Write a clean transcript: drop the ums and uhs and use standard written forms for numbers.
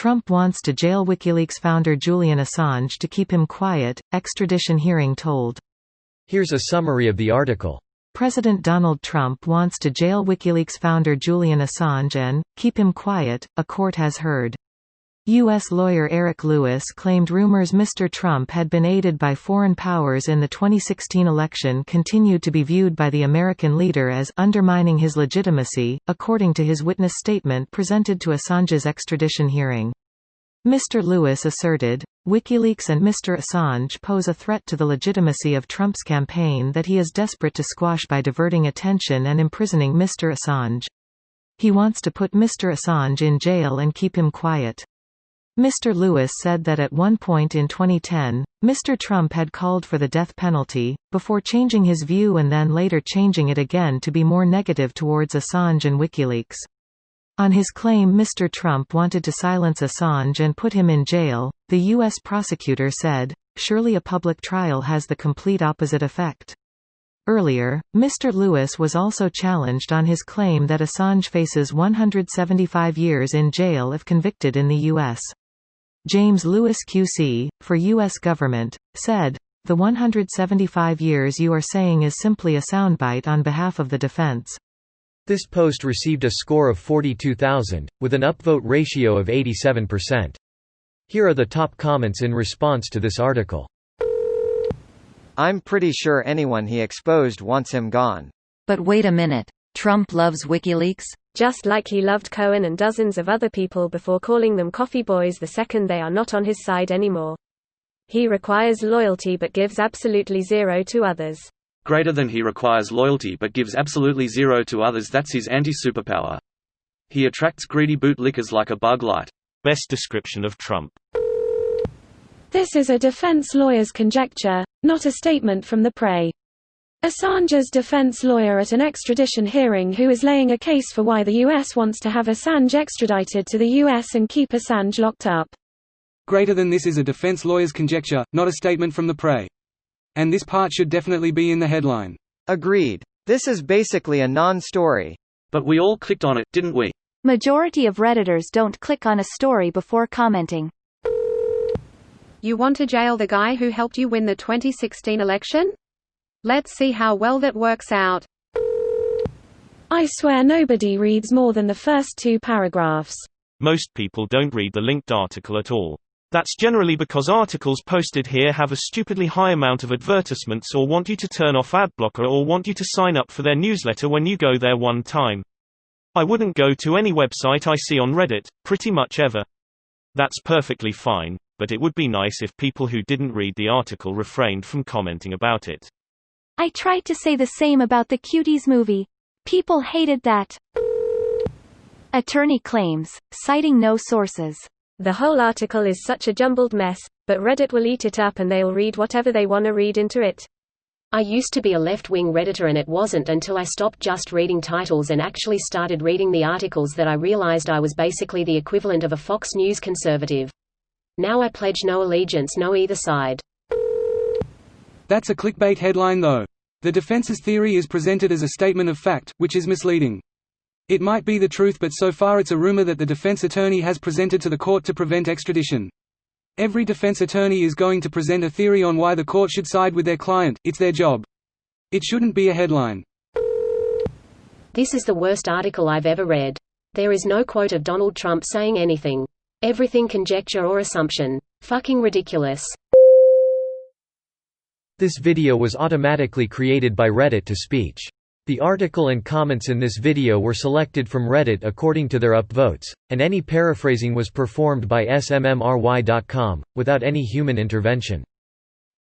Trump wants to jail WikiLeaks founder Julian Assange to keep him quiet, extradition hearing told. Here's a summary of the article. President Donald Trump wants to jail WikiLeaks founder Julian Assange and keep him quiet, a court has heard. U.S. lawyer Eric Lewis claimed rumors Mr. Trump had been aided by foreign powers in the 2016 election continued to be viewed by the American leader as undermining his legitimacy, according to his witness statement presented to Assange's extradition hearing. Mr. Lewis asserted, WikiLeaks and Mr. Assange pose a threat to the legitimacy of Trump's campaign that he is desperate to squash by diverting attention and imprisoning Mr. Assange. He wants to put Mr. Assange in jail and keep him quiet. Mr. Lewis said that at one point in 2010, Mr. Trump had called for the death penalty, before changing his view and then later changing it again to be more negative towards Assange and WikiLeaks. On his claim Mr. Trump wanted to silence Assange and put him in jail, the U.S. prosecutor said, "Surely a public trial has the complete opposite effect." Earlier, Mr. Lewis was also challenged on his claim that Assange faces 175 years in jail if convicted in the U.S. James Lewis QC, for U.S. government, said, "The 175 years you are saying is simply a soundbite on behalf of the defense." This post received a score of 42,000, with an upvote ratio of 87%. Here are the top comments in response to this article. I'm pretty sure anyone he exposed wants him gone. But wait a minute. Trump loves WikiLeaks? Just like he loved Cohen and dozens of other people before calling them coffee boys the second they are not on his side anymore. He requires loyalty but gives absolutely zero to others. Greater than he requires loyalty but gives absolutely zero to others. That's his anti-superpower. He attracts greedy bootlickers like a bug light. Best description of Trump. This is a defense lawyer's conjecture, not a statement from the prey. Assange's defense lawyer at an extradition hearing who is laying a case for why the U.S. wants to have Assange extradited to the U.S. and keep Assange locked up. Greater than this is a defense lawyer's conjecture, not a statement from the prey. And this part should definitely be in the headline. Agreed. This is basically a non-story. But we all clicked on it, didn't we? Majority of Redditors don't click on a story before commenting. You want to jail the guy who helped you win the 2016 election? Let's see how well that works out. I swear nobody reads more than the first 2 paragraphs. Most people don't read the linked article at all. That's generally because articles posted here have a stupidly high amount of advertisements or want you to turn off adblocker or want you to sign up for their newsletter when you go there one time. I wouldn't go to any website I see on Reddit, pretty much ever. That's perfectly fine, but it would be nice if people who didn't read the article refrained from commenting about it. I tried to say the same about the Cuties movie. People hated that. Attorney claims, citing no sources. The whole article is such a jumbled mess, but Reddit will eat it up and they'll read whatever they want to read into it. I used to be a left-wing Redditor and it wasn't until I stopped just reading titles and actually started reading the articles that I realized I was basically the equivalent of a Fox News conservative. Now I pledge no allegiance no either side. That's a clickbait headline though. The defense's theory is presented as a statement of fact, which is misleading. It might be the truth but so far it's a rumor that the defense attorney has presented to the court to prevent extradition. Every defense attorney is going to present a theory on why the court should side with their client, it's their job. It shouldn't be a headline. This is the worst article I've ever read. There is no quote of Donald Trump saying anything. Everything conjecture or assumption. Fucking ridiculous. This video was automatically created by Reddit to speech. The article and comments in this video were selected from Reddit according to their upvotes, and any paraphrasing was performed by smmry.com, without any human intervention.